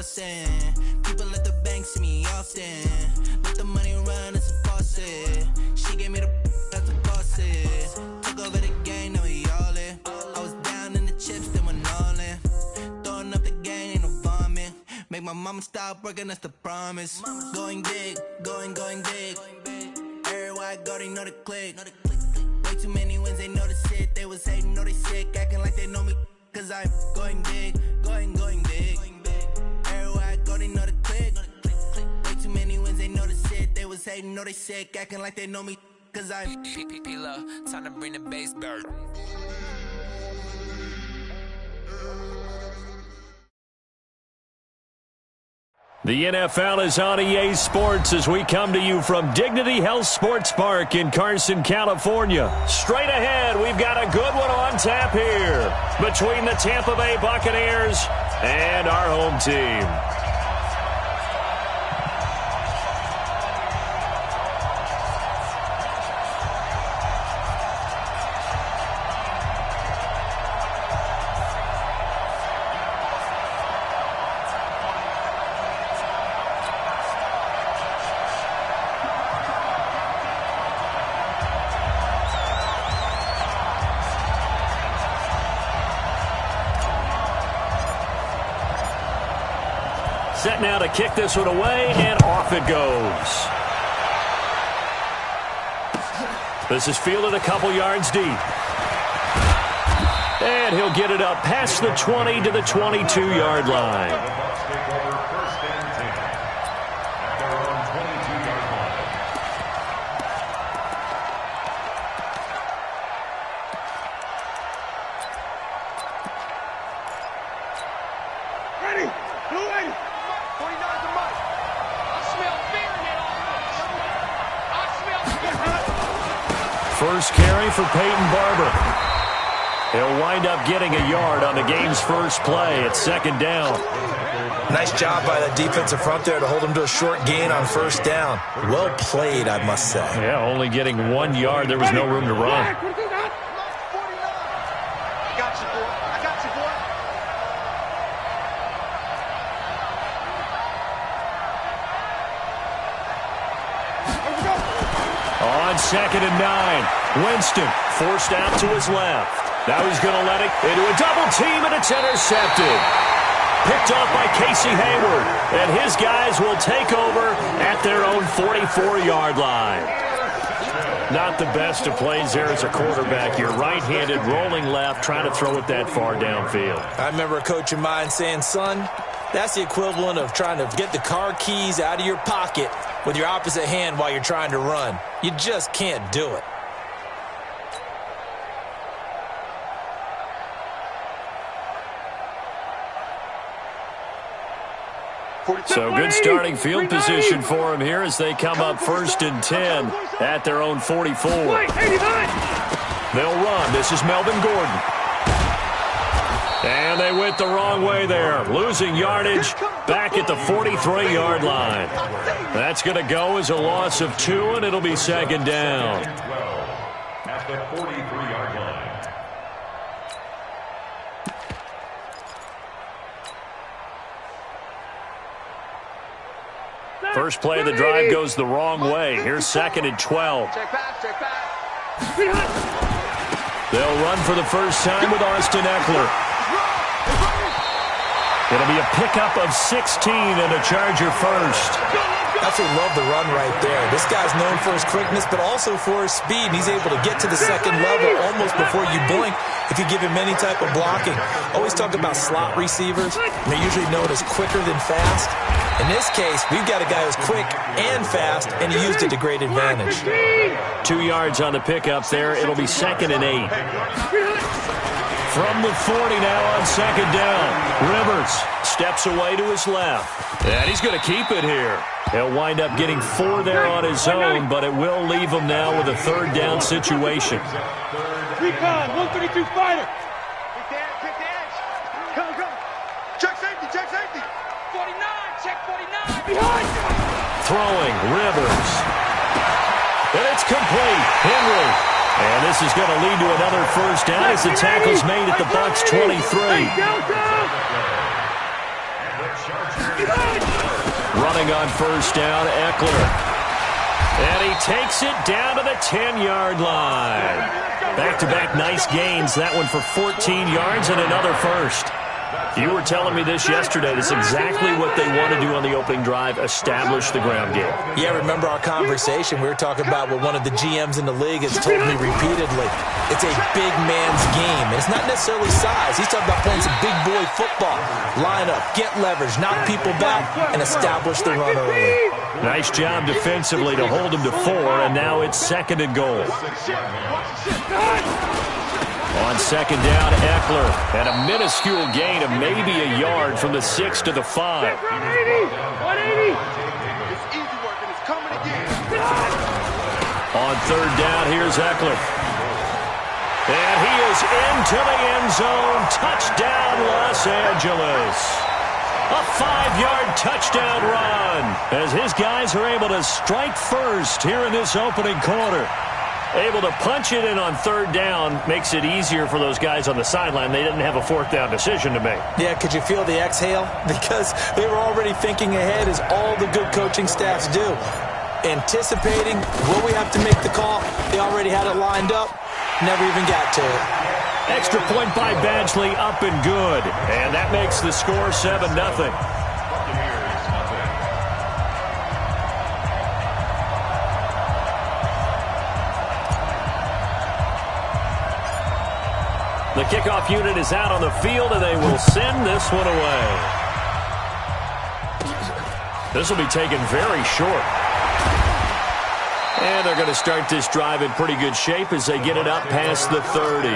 Boston. People at the bank see me often. Let the money run, it's a faucet. She gave me the that's a faucet. Took over the game, now we all in. I was down in the chips, then went all in. Throwing up the game, ain't no vomit. Make my mama stop working, that's the promise. Going big, going big. Everywhere I go, they know the click. Way too many wins, they know the shit. They was hating, know they sick, acting like they know me. Cause I'm going big, going big. Everywhere I go, they know the click. Way too many wins, they know the shit. They was hating, know they sick, acting like they know me. Cause I'm P-P-P-Love, time to bring the bass back. The NFL is on EA Sports as we come to you from Dignity Health Sports Park in Carson, California. Straight ahead, we've got a good one on tap here between the Tampa Bay Buccaneers and our home team. Set now to kick this one away, and off it goes. This is fielded a couple yards deep. And he'll get it up past the 20 to the 22-yard line. First carry for Peyton Barber. He'll wind up getting a yard on the game's first play. It's second down. Nice job by the defensive front there to hold him to a short gain on first down. Well played, I must say. Yeah, only getting 1 yard. There was no room to run. On 2nd and 9, Winston forced out to his left. Now he's going to let it into a double team, and it's intercepted. Picked off by Casey Hayward, and his guys will take over at their own 44-yard line. Not the best of plays there as a quarterback. You're right-handed, rolling left, trying to throw it that far downfield. I remember a coach of mine saying, son, that's the equivalent of trying to get the car keys out of your pocket with your opposite hand while you're trying to run. You just can't do it. So good starting field position for them here as they come up 1st and 10 at their own 44. They'll run. This is Melvin Gordon. And they went the wrong way there, losing yardage back at the 43-yard line. That's going to go as a loss of 2, and it'll be second down. At the 43-yard line. First play of the drive goes the wrong way. Here's 2nd and 12. Check back. They'll run for the first time with Austin Eckler. It'll be a pickup of 16 and a Charger first. Absolutely love the run right there. This guy's known for his quickness, but also for his speed. He's able to get to the second level almost before you blink if you give him any type of blocking. Always talk about slot receivers. They're usually known as quicker than fast. In this case, we've got a guy who's quick and fast, and he used it to great advantage. 2 yards on the pickup there. It'll be 2nd and 8. From the 40 now on 2nd down. Rivers steps away to his left. And he's going to keep it here. He'll wind up getting 4 there on his own, but it will leave him now with a 3rd down situation. Recon, 132 fighter. Kick the edge. Come. Check safety. 49, check 49. Behind. Throwing, Rivers. And it's complete. Henry. And this is going to lead to another first down as the tackle's made at the Bucs 23. Running on first down, Eckler. And he takes it down to the 10-yard line. Back-to-back nice gains. That one for 14 yards and another first. You were telling me this yesterday. That's exactly what they want to do on the opening drive, establish the ground game. Yeah, remember our conversation? We were talking about what one of the GMs in the league has told me repeatedly. It's a big man's game. And it's not necessarily size. He's talking about playing some big boy football. Line up, get leverage, knock people back, and establish the run early. Nice job defensively to hold him to 4, and now it's 2nd and goal. On 2nd down, Eckler, and a minuscule gain of maybe a yard from the 6 to the 5. 180. It's easy work, and it's coming again. On 3rd down, here's Eckler. And he is into the end zone. Touchdown, Los Angeles. A 5-yard touchdown run as his guys are able to strike first here in this opening quarter. Able to punch it in on 3rd down makes it easier for those guys on the sideline. They didn't have a 4th down decision to make. Yeah, could you feel the exhale? Because they were already thinking ahead, as all the good coaching staffs do. Anticipating, will we have to make the call? They already had it lined up. Never even got to it. Extra point by Badgley, up and good. And that makes the score 7-0. The kickoff unit is out on the field, and they will send this one away. This will be taken very short. And they're going to start this drive in pretty good shape as they get it up past the 30.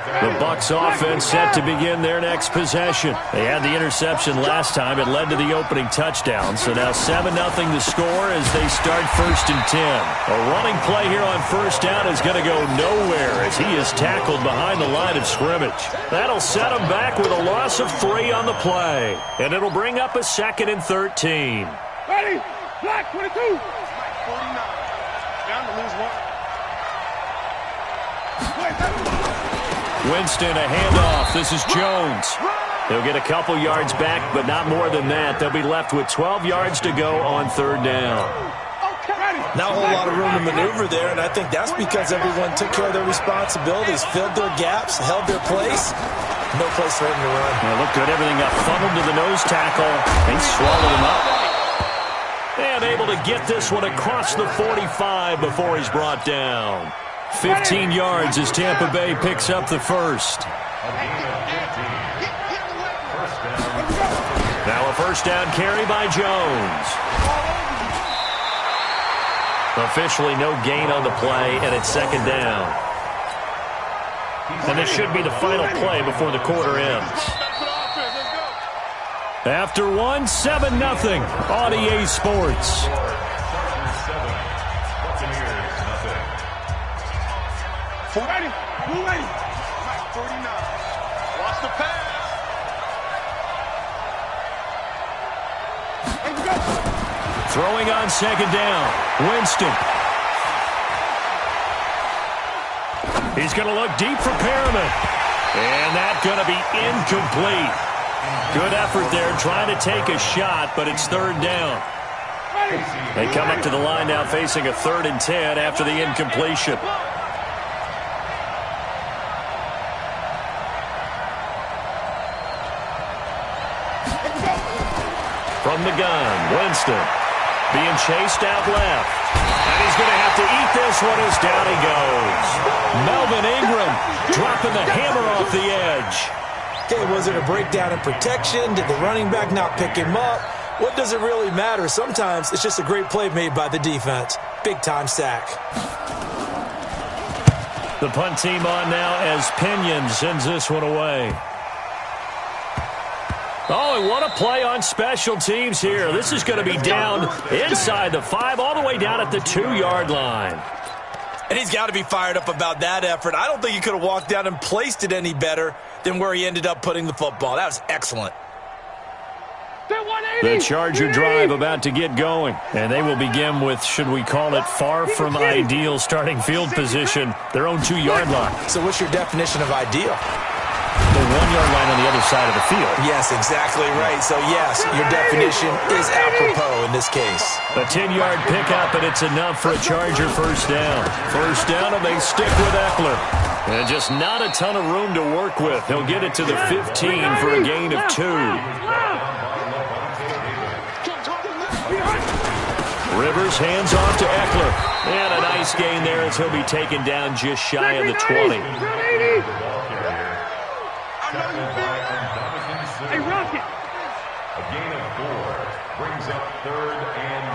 The Bucs offense set to begin their next possession. They had the interception last time. It led to the opening touchdown. So now 7-0 the score as they start 1st and 10. A running play here on 1st down is going to go nowhere as he is tackled behind the line of scrimmage. That'll set him back with a loss of 3 on the play. And it'll bring up a 2nd and 13. Ready? Black 22. 49. Down to lose 1. Winston, a handoff. This is Jones. He'll get a couple yards back, but not more than that. They'll be left with 12 yards to go on 3rd down. Not a whole lot of room to maneuver there, and I think that's because everyone took care of their responsibilities, filled their gaps, held their place. No place for him to run. It looked good. Everything got funneled to the nose tackle. He swallowed him up. And able to get this one across the 45 before he's brought down. 15 yards as Tampa Bay picks up the first. Now a 1st down carry by Jones. Officially no gain on the play, and it's 2nd down. And this should be the final play before the quarter ends. After 1, 7-0 on EA Sports. Ready? 49. Watch the pass. Throwing on 2nd down. Winston. He's going to look deep for Perriman. And that's going to be incomplete. Good effort there trying to take a shot, but it's 3rd down. They come up to the line now facing a 3rd and 10 after the incompletion. From the gun, Winston being chased out left. And he's going to have to eat this one as down he goes. Melvin Ingram dropping the hammer off the edge. Okay, was it a breakdown in protection? Did the running back not pick him up? What does it really matter? Sometimes it's just a great play made by the defense. Big-time sack. The punt team on now as Pinion sends this one away. Oh, and what a play on special teams here. This is going to be down inside the 5, all the way down at the 2-yard line. And he's got to be fired up about that effort. I don't think he could have walked down and placed it any better than where he ended up putting the football. That was excellent. The Charger drive about to get going. And they will begin with, should we call it, far from ideal starting field position, their own 2-yard line. So what's your definition of ideal? The 1-yard line on the other side of the field. Yes, exactly right. So, yes, your definition is apropos in this case. A 10-yard pickup, and it's enough for a Charger first down. First down, and they stick with Eckler. And just not a ton of room to work with. He'll get it to the 15 for a gain of 2. Rivers hands off to Eckler. And a nice gain there as he'll be taken down just shy of the 20. Hey, Rocket. A gain of 4 brings up 3rd and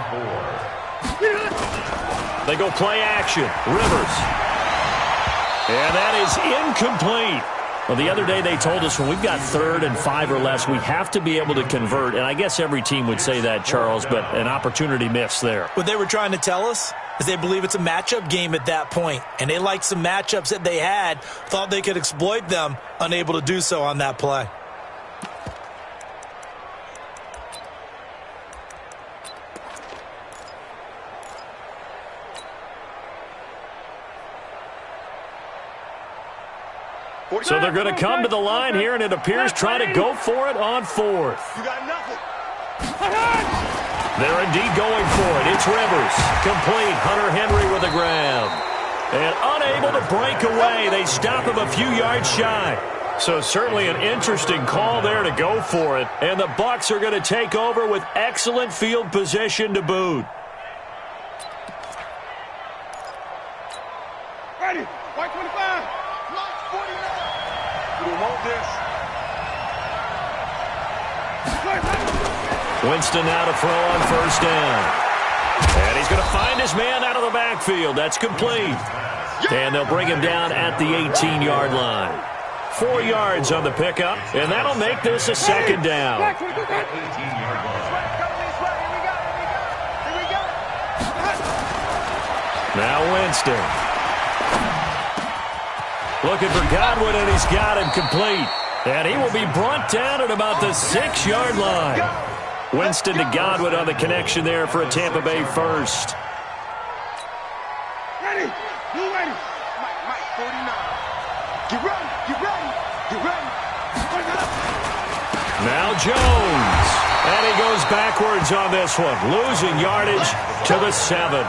4. They go play action. Rivers. And that is incomplete. Well, the other day they told us when we've got 3rd and 5 or less, we have to be able to convert. And I guess every team would say that, Charles, but an opportunity missed there. What they were trying to tell us is they believe it's a matchup game at that point. And they liked some matchups that they had, thought they could exploit them, unable to do so on that play. So they're going to come to the line here, and it appears trying to go for it on 4th. You got nothing. They're indeed going for it. It's Rivers. Complete. Hunter Henry with the grab. And unable to break away. They stop him a few yards shy. So certainly an interesting call there to go for it. And the Bucs are going to take over with excellent field position to boot. Ready. White 25. You want this? Winston now to throw on first down. And he's going to find his man out of the backfield. That's complete. And they'll bring him down at the 18-yard line. 4 yards on the pickup, and that'll make this a second down. Now Winston. Looking for Godwin, and he's got him complete. And he will be brought down at about the 6-yard line. Winston to Godwin on the connection there for a Tampa Bay first. Ready. You ready. Mike, 49. Get ready. Get ready. Get ready. Now Jones. And he goes backwards on this one, losing yardage to the 7.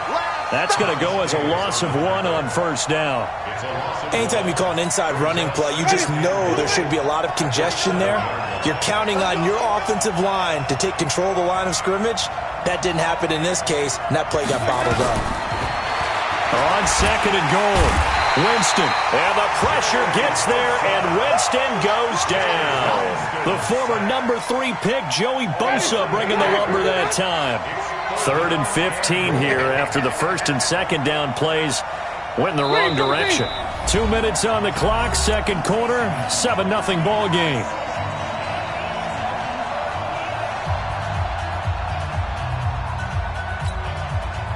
That's going to go as a loss of 1 on first down. Anytime you call an inside running play, you just know there should be a lot of congestion there. You're counting on your offensive line to take control of the line of scrimmage. That didn't happen in this case, and that play got bottled up. On 2nd and goal, Winston. And the pressure gets there, and Winston goes down. The former number 3 pick, Joey Bosa, bringing the lumber that time. 3rd and 15 here after the 1st and 2nd down plays went in the wrong direction. 2 minutes on the clock, 2nd quarter, 7-0 ball game.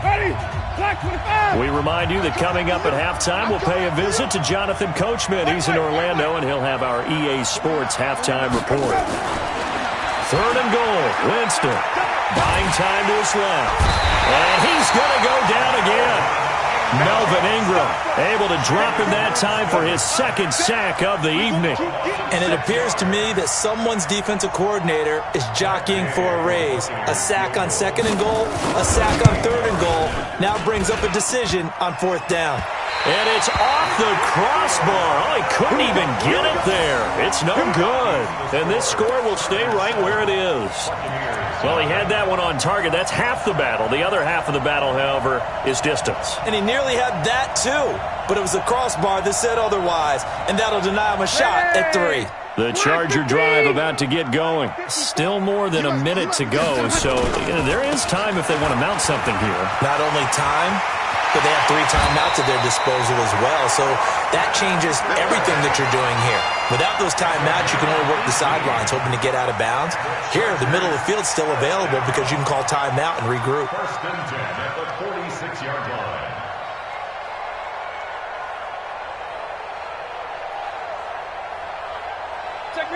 Ready. Black 25. We remind you that coming up at halftime, we'll pay a visit to Jonathan Coachman. He's in Orlando, and he'll have our EA Sports halftime report. 3rd and goal, Winston. Buying time to his left. And he's going to go down again. Melvin Ingram able to drop him that time for his 2nd sack of the evening. And it appears to me that someone's defensive coordinator is jockeying for a raise. A sack on 2nd and goal, a sack on 3rd and goal. Now brings up a decision on 4th down. And it's off the crossbar. Oh, he couldn't even get it there. It's no good. And this score will stay right where it is. Well, he had that one on target. That's half the battle. The other half of the battle, however, is distance. And he nearly had that too. But it was the crossbar that said otherwise. And that'll deny him a shot at 3. The Charger drive about to get going. Still more than a minute to go. So there is time if they want to mount something here. Not only time, but they have 3 timeouts at their disposal as well. So that changes everything that you're doing here. Without those timeouts, you can only work the sidelines, hoping to get out of bounds. Here, the middle of the field's still available because you can call timeout and regroup. 1st and 10 at the 46-yard line.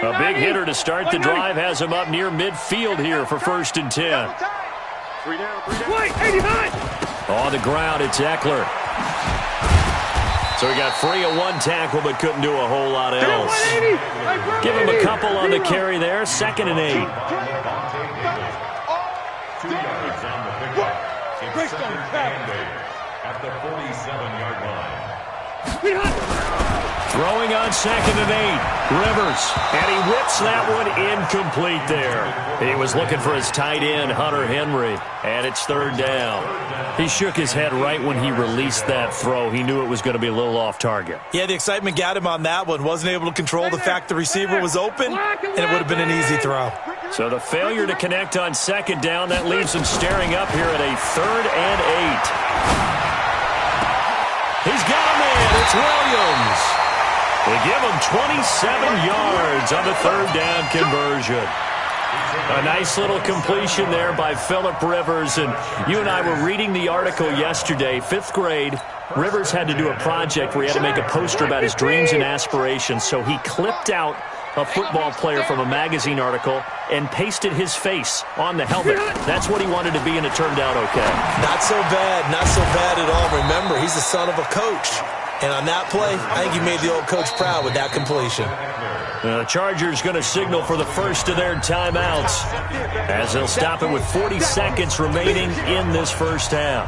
A big hitter to start the drive has him up near midfield here for 1st and 10. 3 down, 3 down. White 89. On the ground, it's Eckler. So he got free of one tackle but couldn't do a whole lot else. Give him a couple on the carry there. 2nd and 8. 2 yards on the pickup. It's second and 8 at the 47-yard line. Throwing on 2nd and 8. Rivers. And he whips that one incomplete there. He was looking for his tight end, Hunter Henry. And it's 3rd down. He shook his head right when he released that throw. He knew it was going to be a little off target. Yeah, the excitement got him on that one. Wasn't able to control the fact the receiver was open, and it would have been an easy throw. So the failure to connect on 2nd down, that leaves him staring up here at a 3rd and 8. He's got him in. It's Williams. They give him 27 yards on the 3rd down conversion. A nice little completion there by Phillip Rivers. And you and I were reading the article yesterday, 5th grade. Rivers had to do a project where he had to make a poster about his dreams and aspirations. So he clipped out a football player from a magazine article and pasted his face on the helmet. That's what he wanted to be, and it turned out okay. Not so bad. Not so bad at all. Remember, he's the son of a coach. And on that play, I think he made the old coach proud with that completion. The Chargers going to signal for the first of their timeouts as they'll stop it with 40 seconds remaining in this first half.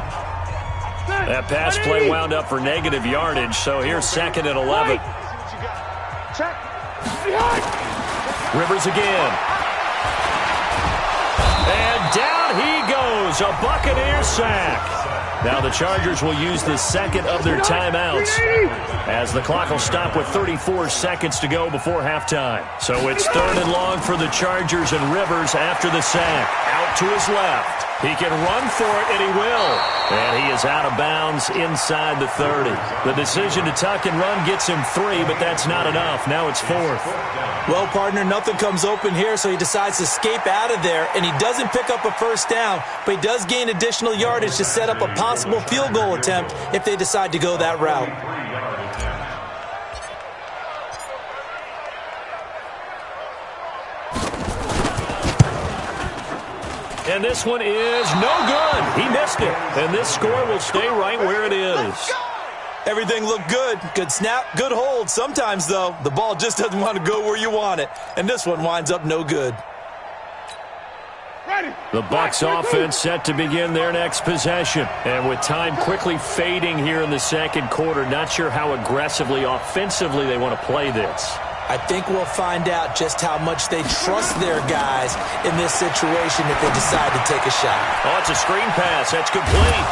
That pass play wound up for negative yardage, so here's 2nd and 11. Rivers again. And down he goes, a Buccaneer sack. Now the Chargers will use the 2nd of their timeouts as the clock will stop with 34 seconds to go before halftime. So it's 3rd and long for the Chargers, and Rivers after the sack. Out to his left. He can run for it, and he will. And he is out of bounds inside the 30. The decision to tuck and run gets him 3, but that's not enough. Now it's 4th. Well, partner, nothing comes open here, so he decides to escape out of there, and he doesn't pick up a first down, but he does gain additional yardage to set up a possible field goal attempt if they decide to go that route. And this one is no good. He missed it. And this score will stay right where it is. Everything looked good. Good snap, good hold. Sometimes, though, the ball just doesn't want to go where you want it. And this one winds up no good. The Bucs offense set to begin their next possession. And with time quickly fading here in the 2nd quarter, not sure how aggressively, offensively they want to play this. I think we'll find out just how much they trust their guys in this situation if they decide to take a shot. Oh, it's a screen pass. That's complete.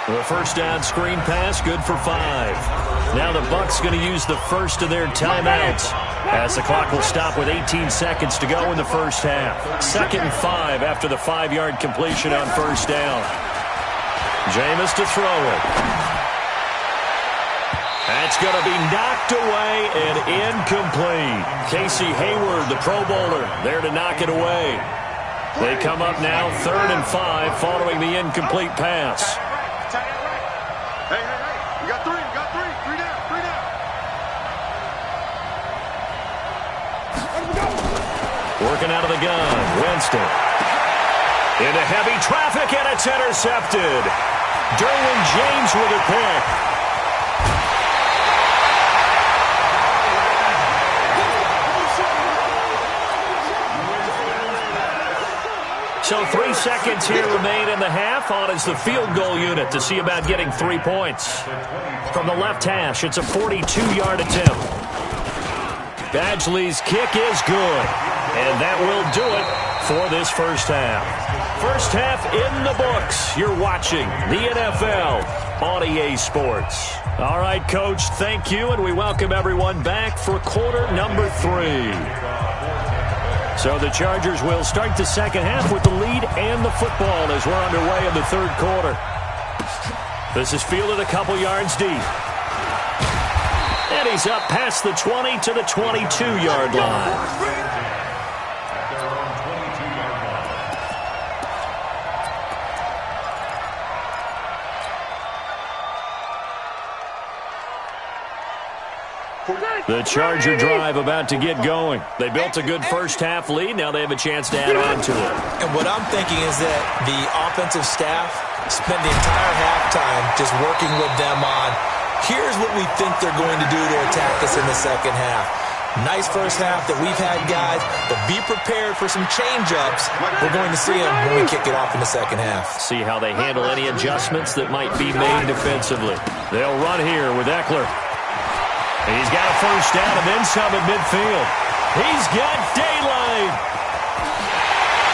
The first down screen pass, good for 5. Now the Bucs going to use the first of their timeouts as the clock will stop with 18 seconds to go in the first half. 2nd and 5 after the 5-yard completion on first down. Jameis to throw it. That's going to be knocked away and incomplete. Casey Hayward, the Pro Bowler, there to knock it away. They come up now 3rd and 5 following the incomplete pass. Hey, you got 3, three down. Working out of the gun, Winston. Into heavy traffic, and it's intercepted. Derwin James with a pick. So 3 seconds here remain in the half. On is the field goal unit to see about getting 3 points. From the left hash, it's a 42-yard attempt. Badgley's kick is good. And that will do it for this first half. First half in the books. You're watching the NFL on EA Sports. All right, Coach, thank you, and we welcome everyone back for quarter number 3. So the Chargers will start the second half with the lead and the football as we're underway in the 3rd quarter. This is fielded a couple yards deep. And he's up past the 20 to the 22-yard line. The Charger drive about to get going. They built a good first half lead. Now they have a chance to add on to it. And what I'm thinking is that the offensive staff spent the entire halftime just working with them on Here's what we think they're going to do to attack us in the second half. Nice first half that we've had, guys, but be prepared for some change-ups. We're going to see them when we kick it off in the second half. See how they handle any adjustments that might be made defensively. They'll run here with Eckler. He's got a first down and then some at midfield. He's got daylight.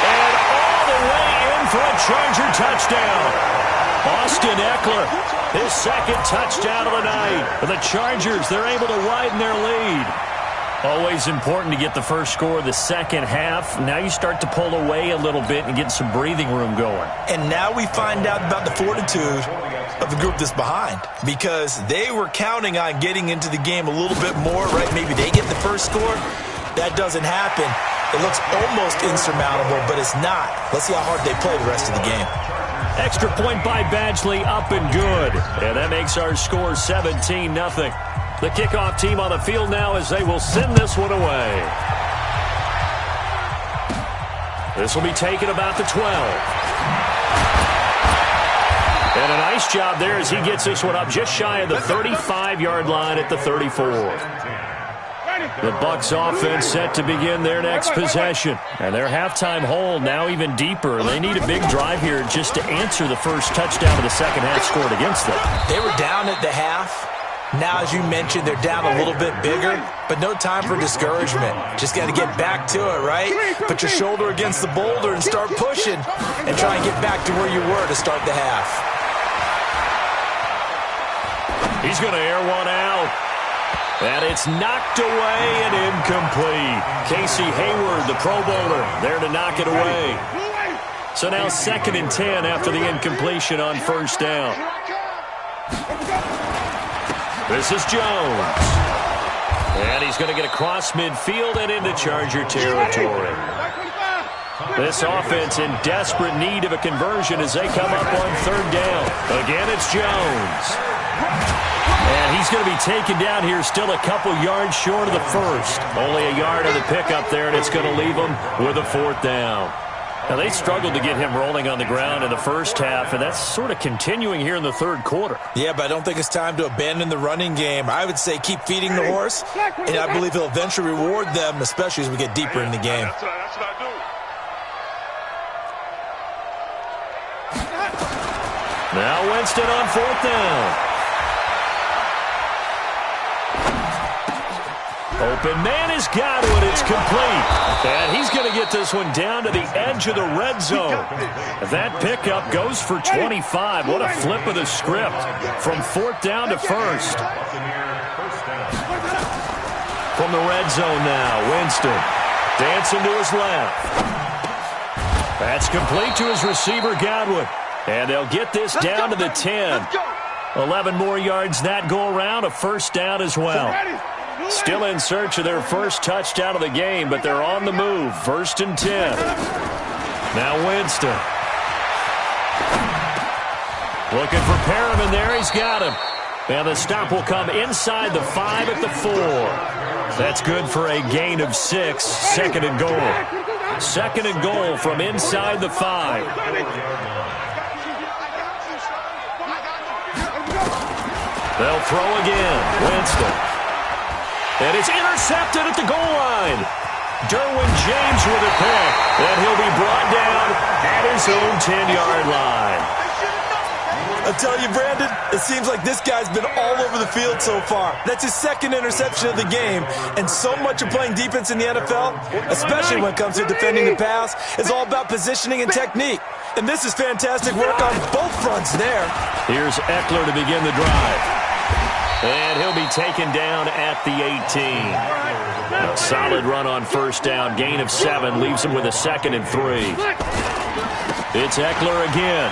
And all the way in for a Charger touchdown. Austin Eckler, his second touchdown of the night. For the Chargers, they're able to widen their lead. Always important to get the first score of the second half. Now you start to pull away a little bit and get some breathing room going. And now we find out about the fortitude of the group that's behind, because they were counting on getting into the game a little bit more, right? Maybe they get the first score. That doesn't happen. It looks almost insurmountable, but it's not. Let's see how hard they play the rest of the game. Extra point by Badgley, up and good. And that makes our score 17-0. The kickoff team on the field now as they will send this one away. This will be taken about the 12. And a nice job there as he gets this one up just shy of the 35-yard line at the 34. The Bucs offense set to begin their next possession. And their halftime hole now even deeper. They need a big drive here just to answer the first touchdown of the second half scored against them. They were down at the half. Now, as you mentioned, they're down a little bit bigger, but no time for discouragement. Just got to get back to it, right? Put your shoulder against the boulder and start pushing and try and get back to where you were to start the half. He's going to air one out. And it's knocked away and incomplete. Casey Hayward, the Pro Bowler, there to knock it away. So now 2nd and 10 after the incompletion on first down. This is Jones. And he's going to get across midfield and into Charger territory. This offense in desperate need of a conversion as they come up on third down. Again, it's Jones. And he's going to be taken down here still a couple yards short of the first. Only a yard of the pickup there, and it's going to leave him with a fourth down. Now, they struggled to get him rolling on the ground in the first half, and that's sort of continuing here in the third quarter. Yeah, but I don't think it's time to abandon the running game. I would say keep feeding the horse, and I believe he'll eventually reward them, especially as we get deeper in the game. That's what I do. Now Winston on fourth down. Open man has got it. It's complete. And he's going to get this one down to the edge of the red zone. That pickup goes for 25. What a flip of the script from fourth down to first. From the red zone now, Winston dancing to his left. That's complete to his receiver, Godwin. And they'll get this down to the 10. 11 more yards that go around, a first down as well. Still in search of their first touchdown of the game, but they're on the move. 1st and 10. Now Winston. Looking for Perriman there. He's got him. And the stop will come inside the 5 at the 4. That's good for a gain of 6. 2nd and goal. 2nd and goal from inside the 5. They'll throw again. Winston. And it's intercepted at the goal line. Derwin James with a pick. And he'll be brought down at his own 10-yard line. I'll tell you, Brandon, it seems like this guy's been all over the field so far. That's his 2nd interception of the game. And so much of playing defense in the NFL, especially when it comes to defending the pass, is all about positioning and technique. And this is fantastic work on both fronts there. Here's Eckler to begin the drive. And he'll be taken down at the 18. A solid run on first down. Gain of 7 leaves him with a 2nd and 3. It's Eckler again.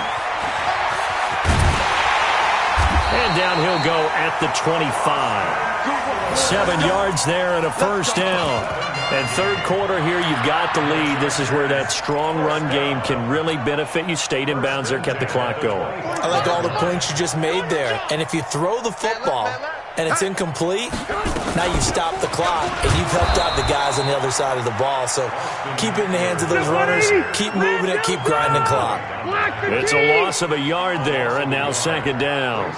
And down he'll go at the 25. 7 yards there and a first down. And third quarter here, you've got the lead. This is where that strong run game can really benefit you. Stayed in bounds there, kept the clock going. I like all the points you just made there. And if you throw the football and it's incomplete, now you stop the clock and you've helped out the guys on the other side of the ball. So keep it in the hands of those runners. Keep moving it. Keep grinding clock. It's a loss of a yard there, and now 2nd down.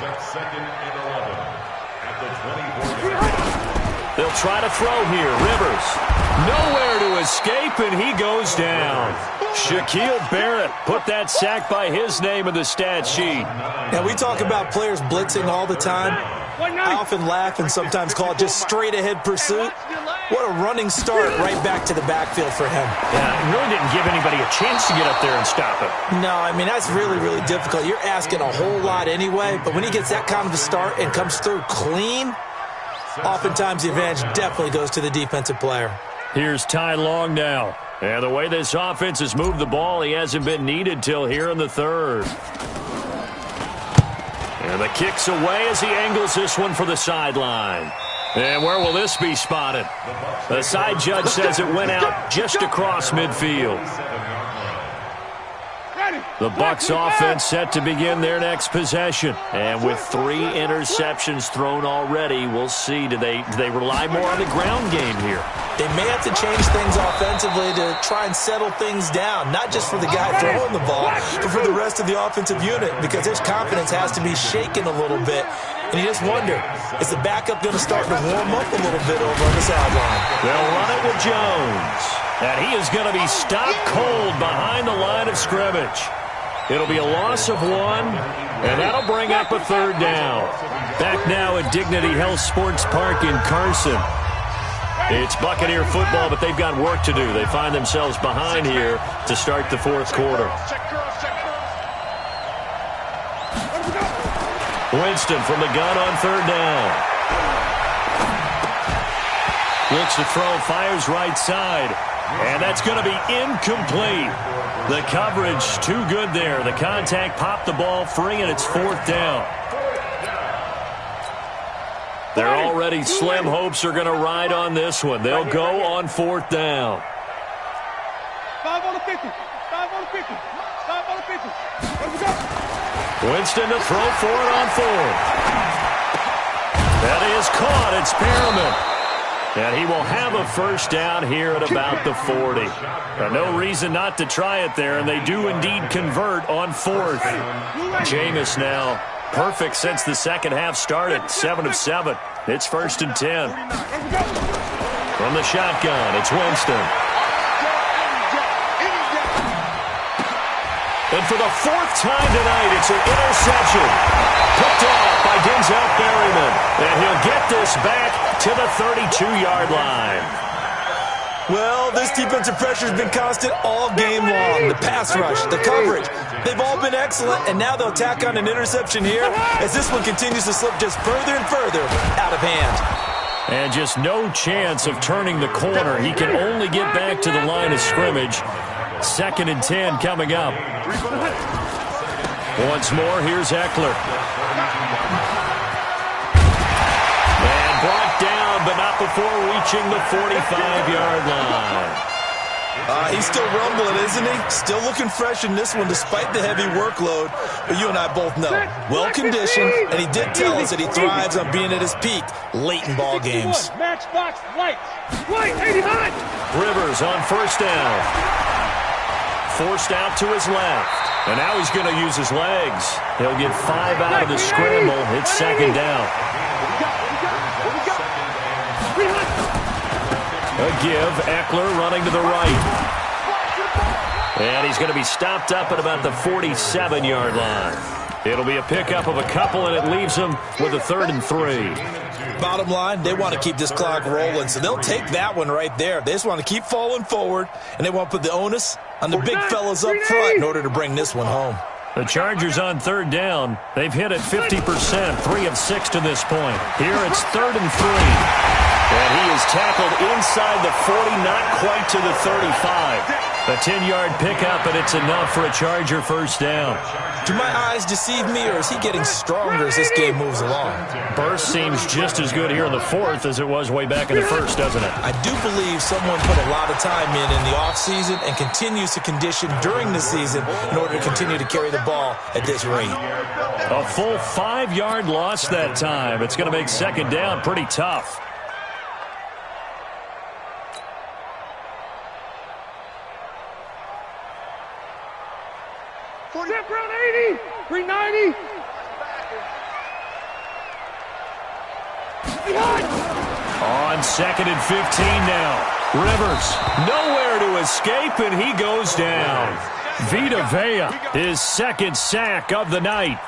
try to throw here. Rivers. Nowhere to escape, and he goes down. Shaquille Barrett put that sack by his name in the stat sheet. Now, we talk about players blitzing all the time. I often laugh and sometimes call it just straight-ahead pursuit. What a running start right back to the backfield for him. Yeah, it really didn't give anybody a chance to get up there and stop it. No, I mean, that's really, really difficult. You're asking a whole lot anyway, but when he gets that kind of a start and comes through clean, oftentimes the advantage definitely goes to the defensive player. Here's Ty Long now. And the way this offense has moved the ball, he hasn't been needed till here in the third. And the kick's away as he angles this one for the sideline. And where will this be spotted? The side judge says it went out just across midfield. The Bucs offense set to begin their next possession. And with 3 interceptions thrown already, we'll see. Do they rely more on the ground game here? They may have to change things offensively to try and settle things down, not just for the guy throwing the ball, but for the rest of the offensive unit, because his confidence has to be shaken a little bit. And you just wonder, is the backup going to start to warm up a little bit over on the sideline? They'll run it with Jones. And he is going to be stopped cold behind the line of scrimmage. It'll be a loss of 1, and that'll bring up a third down. Back now at Dignity Health Sports Park in Carson. It's Buccaneer football, but they've got work to do. They find themselves behind here to start the fourth quarter. Winston from the gun on third down. Looks to throw, fires right side. And that's going to be incomplete. The coverage too good there. The contact popped the ball free, and it's fourth down. Their already slim hopes are going to ride on this one. They'll go on fourth down. 5 on the 50. 5 on the 50. 5 on the 50. Let me go. Winston to throw for it on fourth. That is caught. It's Perriman. And he will have a first down here at about the 40. No reason not to try it there, and they do indeed convert on fourth. Jameis now perfect since the second half started, 7 of 7. It's 1st and 10. From the shotgun, it's Winston. And for the 4th time tonight, it's an interception. Picked off by Denzel Perryman. And he'll get this back to the 32-yard line. Well, this defensive pressure has been constant all game long. The pass rush, the coverage, they've all been excellent, and now they'll tack on an interception here as this one continues to slip just further and further out of hand. And just no chance of turning the corner. He can only get back to the line of scrimmage. 2nd and 10 coming up. Once more, here's Eckler. And brought down, but not before reaching the 45-yard line. He's still rumbling, isn't he? Still looking fresh in this one despite the heavy workload. But you and I both know, well-conditioned, and he did tell us that he thrives on being at his peak late in ball games. Matchbox light. White, 89. Rivers on first down. Forced out to his left. And now he's going to use his legs. He'll get 5 out of the scramble. It's 2nd down. A give, Eckler running to the right. And he's going to be stopped up at about the 47-yard line. It'll be a pickup of a couple, and it leaves him with a 3rd and 3. Bottom line, they want to keep this clock rolling, so they'll take that one right there. They just want to keep falling forward, and they want to put the onus on the big fellas up front in order to bring this one home. The Chargers on 3rd down. They've hit it 50%, 3 of 6 to this point. Here it's 3rd and 3. And he is tackled inside the 40, not quite to the 35. A 10-yard pickup, and it's enough for a Charger first down. Do my eyes deceive me, or is he getting stronger as this game moves along? Burst seems just as good here in the 4th as it was way back in the 1st, doesn't it? I do believe someone put a lot of time in the offseason and continues to condition during the season in order to continue to carry the ball at this rate. A full 5-yard loss that time. It's going to make 2nd down pretty tough. Step around 80. 390. Behind. On 2nd and 15 now. Rivers, nowhere to escape, and he goes down. Vita Vea, his second sack of the night.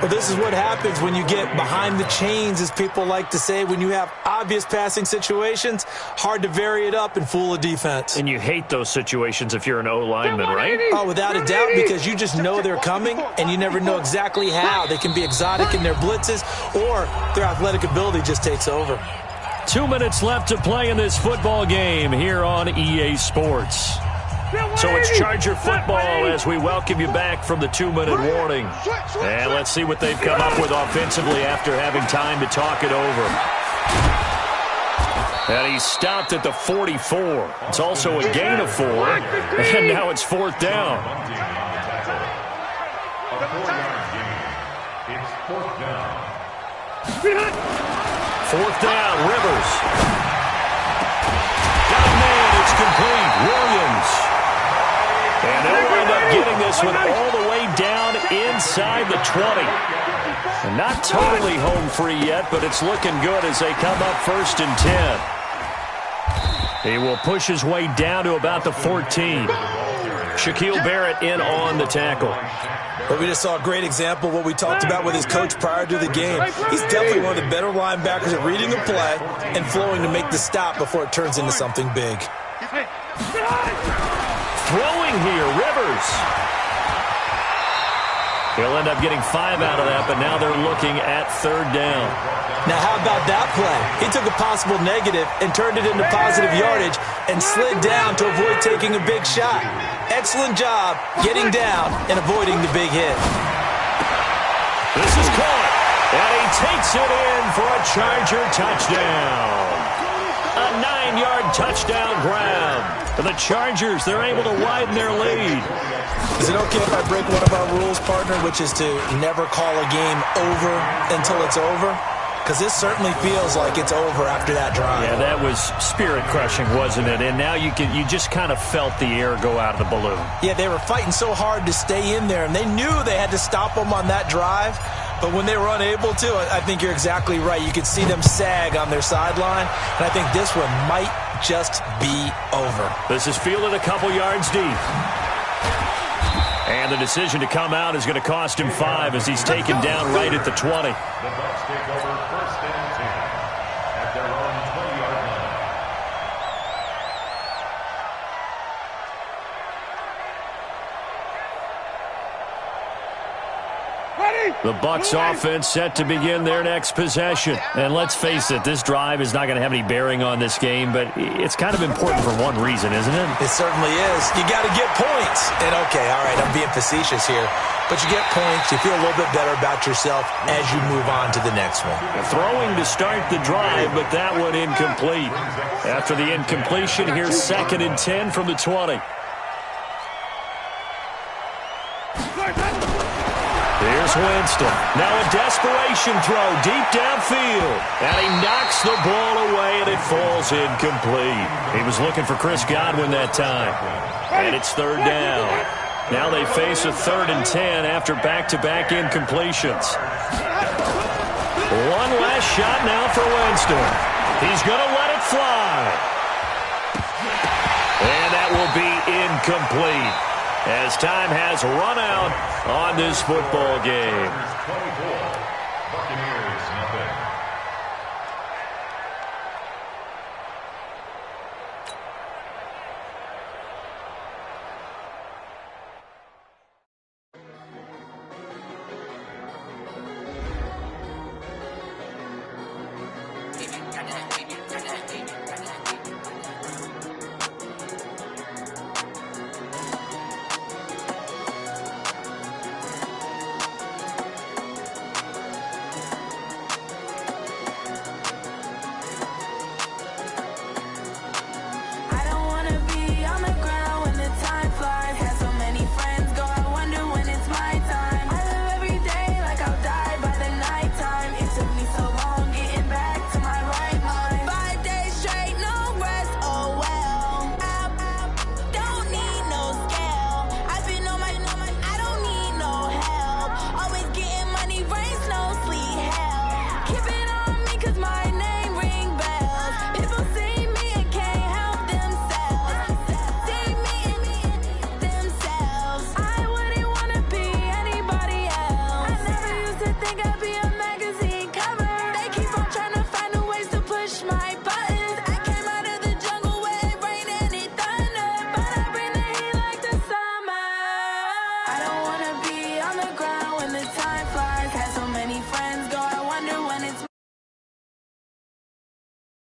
Well, this is what happens when you get behind the chains, as people like to say. When you have obvious passing situations, hard to vary it up and fool a defense. And you hate those situations if you're an O-lineman, right? Oh, without a doubt, because you just know they're coming, and you never know exactly how. They can be exotic in their blitzes, or their athletic ability just takes over. 2 minutes left to play in this football game here on EA Sports. So it's Charger football as we welcome you back from the 2-minute warning. And let's see what they've come up with offensively after having time to talk it over. And he stopped at the 44. It's also a gain of 4. And now it's 4th down. A 4-yard gain. It's 4th down. 4th down, Rivers. Got a man, it's complete. Williams. And they'll wind up getting this one all the way down inside the 20. And not totally home free yet, but it's looking good as they come up 1st and 10. He will push his way down to about the 14. Shaquille Barrett in on the tackle. But we just saw a great example of what we talked about with his coach prior to the game. He's definitely one of the better linebackers at reading a play and flowing to make the stop before it turns into something big. Throwing here, Rivers. He'll end up getting 5 out of that, but now they're looking at 3rd down. Now, how about that play? He took a possible negative and turned it into positive yardage and slid down to avoid taking a big shot. Excellent job getting down and avoiding the big hit. This is caught, and he takes it in for a Charger touchdown. A 9-yard touchdown grab. For the Chargers, they're able to widen their lead. Is it okay if I break one of our rules, partner, which is to never call a game over until it's over? Because this certainly feels like it's over after that drive. Yeah, that was spirit-crushing, wasn't it? And now you just kind of felt the air go out of the balloon. Yeah, they were fighting so hard to stay in there, and they knew they had to stop them on that drive. But when they were unable to, I think you're exactly right. You could see them sag on their sideline, and I think this one might just be over. This is fielded a couple yards deep. And the decision to come out is going to cost him 5 as he's taken down right at the 20. The Bucs take over 1st and 10 at their own 20-yard line. The Bucs offense set to begin their next possession. And let's face it, this drive is not going to have any bearing on this game, but it's kind of important for one reason, isn't it? It certainly is. You got to get points. And okay, all right, I'm being facetious here. But you get points, you feel a little bit better about yourself as you move on to the next one. Throwing to start the drive, but that one incomplete. After the incompletion, here's 2nd and 10 from the 20. Here's Winston. Now a desperation throw deep downfield. And he knocks the ball away, and it falls incomplete. He was looking for Chris Godwin that time. And it's 3rd down. Now they face a 3rd and 10 after back-to-back incompletions. One last shot now for Winston. He's going to let it fly. And that will be incomplete, as time has run out on this football game. Buccaneers, nothing.